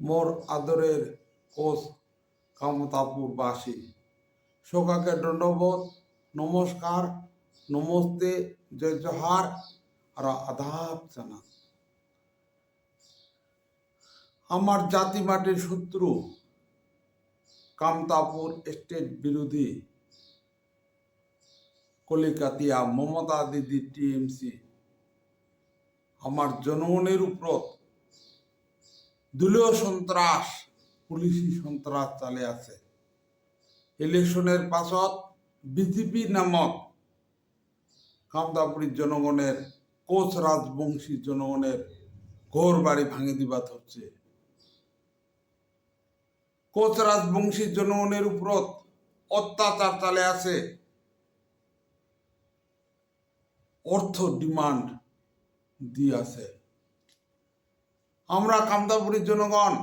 মোর আদরের কোচ কামতাপুরবাসী সকাকে দণ্ডবোধ নমস্কার নমস্তে জয় জোহার আর আদাব জানা। আমার জাতি মাটির শত্রু কামতাপুর স্টেট বিরোধী কলিকাতিয়া মমতা দিদি টিএমসি আমার জনগণের উপর দলীয় সন্ত্রাস পুলিশি সন্ত্রাস চালে আছে। ইলেকশনের পাছত বিজেপি নামক কামতাপুরীর জনগণের কোচ রাজবংশী জনগণের ঘর বাড়ি ভাঙে দিবা হচ্ছে। কোচ রাজবংশী জনগণের উপর অত্যাচার চালে আছে। অর্থ ডিমান্ড দিয়ে আছে। আমরা কামতাপুরীর জনগণ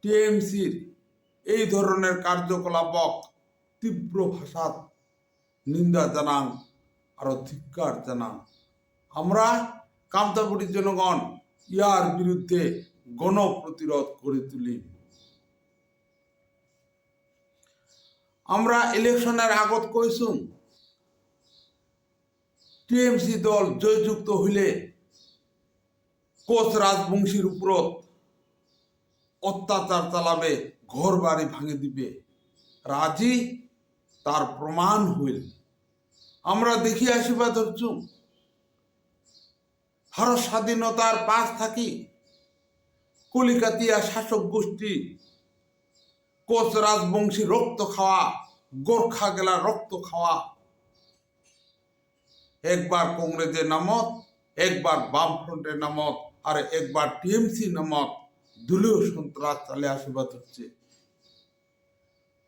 টিএমসির এই ধরনের কার্যকলাপক তীব্র ভাষাত নিন্দা জানান আর ধিক্কার জানান। আমরা কামতাপুরীর জনগণ ইয়ার বিরুদ্ধে গণপ্রতিরোধ করে তুলি। আমরা ইলেকশনের আগত কইসুম টিএমসি দল জয়যুক্ত হইলে কোচ রাজবংশীর উপর অত্যাচার চালাবে, ঘর বাড়ি ভাঙে দিবে। রাজি তার প্রমাণ হইল। আমরা দেখি আসিবা ধরছুম ভারত স্বাধীনতার পাশ থাকি কলিকাতিয়া শাসক গোষ্ঠী কোচ রাজবংশী রক্ত খাওয়া, গোর্খা গেলা রক্ত খাওয়া, একবার কংগ্রেসের নামত, একবার বামফ্রন্টের নামত, আর একবার টিএমসি নামক দলীয় সন্ত্রাস চালে আসিবাদ হচ্ছে।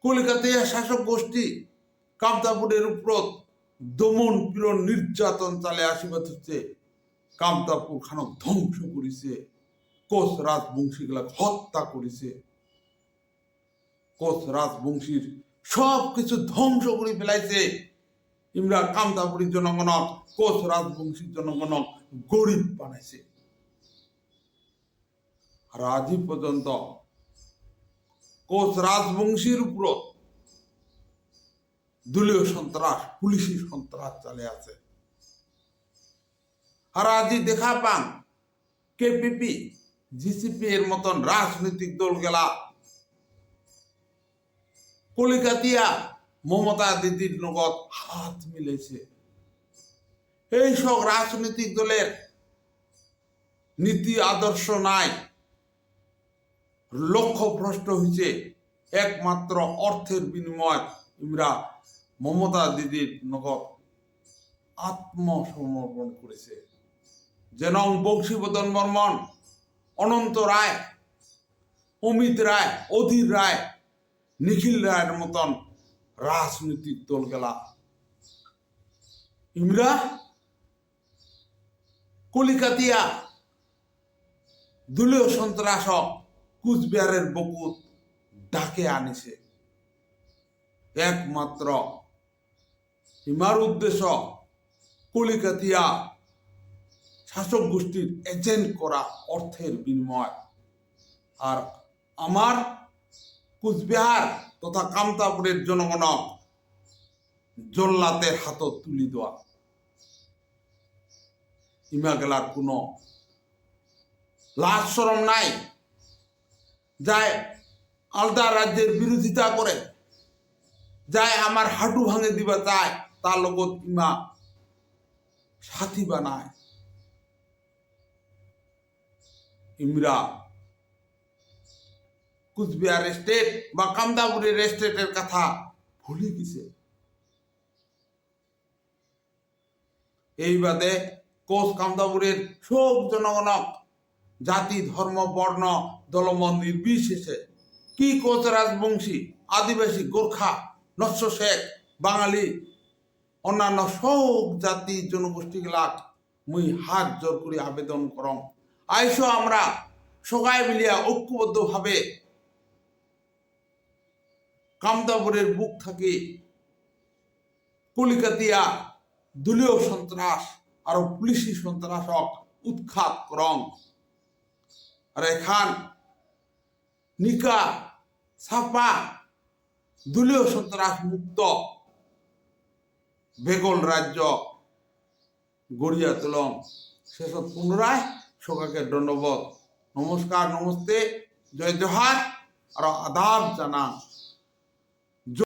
কলিকাতিয়া শাসক গোষ্ঠী কামতাপুরের উপর দমন পীড়ন নির্যাতন চালে আসিবাদ হচ্ছে। কামতাপুর খানক ধ্বংস করিছে, কোচ রাজবংশী গুলা হত্যা করিছে। কোচ রাজবংশীর সব কিছু ধ্বংস করে ফেলাইছে। ইমরা কামতাপুরীর জনগণক কোচ রাজবংশীর জনগণক গরিব বানাইছে। আর আজ পর্যন্ত কোচ রাজবংশীর উপর দলীয় সন্ত্রাস পুলিশি সন্ত্রাস চালে আছে। আর আজ দেখা পান কেপিপি জিসিপি এর মতন রাজনৈতিক দল গেলা কলিকাতিয়া মমতা দিদির নগদ হাত মিলেছে। এই সব রাজনৈতিক দলের নীতি আদর্শ নাই, লক্ষ্য ভ্রষ্ট হয়েছে। একমাত্র অর্থের বিনিময় ইমরা মমতা দিদির নগদ আত্মসমর্পণ করেছে। যেন বংশীবদন বর্মন, অনন্ত রায়, অমিত রায়, অধীর রায়, নিখিল রায়ের মতন রাজনৈতিক দল গেলা ইমরা কলিকাতিয়া দলীয় সন্ত্রাস কুচবিহারের বকুত ডাকে আনিছে। একমাত্র ইমার উদ্দেশ্য কলিকাতিয়া শাসক গোষ্ঠীর এজেন্ট করা অর্থের বিনিময়। আর আমার কুচবিহার তথা কামতাপুরের জনগণক জল্লাতের হাতত তুলি দেওয়া। ইমা গেলার কোনো লাজ শরম নাই। যায় আলাদা রাজ্যের বিরোধিতা করে, যায় আমার হাঁটু ভাঙে দিবা চায়, তার লগত ইমা সাথী বানায়। ইমরা কুচবিহার স্টেট বা কামতাপুরের স্টেটের কথা ভুলে গেছে। এই বাদে কোচ কামতাপুরের সব জনগণক জাতি ধর্ম বর্ণ দলমত নির্বিশেষে কি কোচ রাজবংশী আদিবাসী গোর্খা নস্য শেখ বাঙালি অন্যান্য সব জাতি জনগোষ্ঠী গেলাক মুই হাত জোর করে আবেদন করম আইসো আমরা সবাই মিলিয়া ঐক্যবদ্ধ ভাবে কামতাপুরের বুক থাকি কলিকাতিয়া দলীয় সন্ত্রাস আর পুলিশি সন্ত্রাসক উৎখাত করং। আর এখান নিকা সাপা দলীয় সন্ত্রাস মুক্ত বেগল রাজ্য গড়িয়া তুলম শেষত পুনরায় সকাকে দণ্ডবোধ নমস্কার নমস্তে জয় জোহার আর আদাব জানা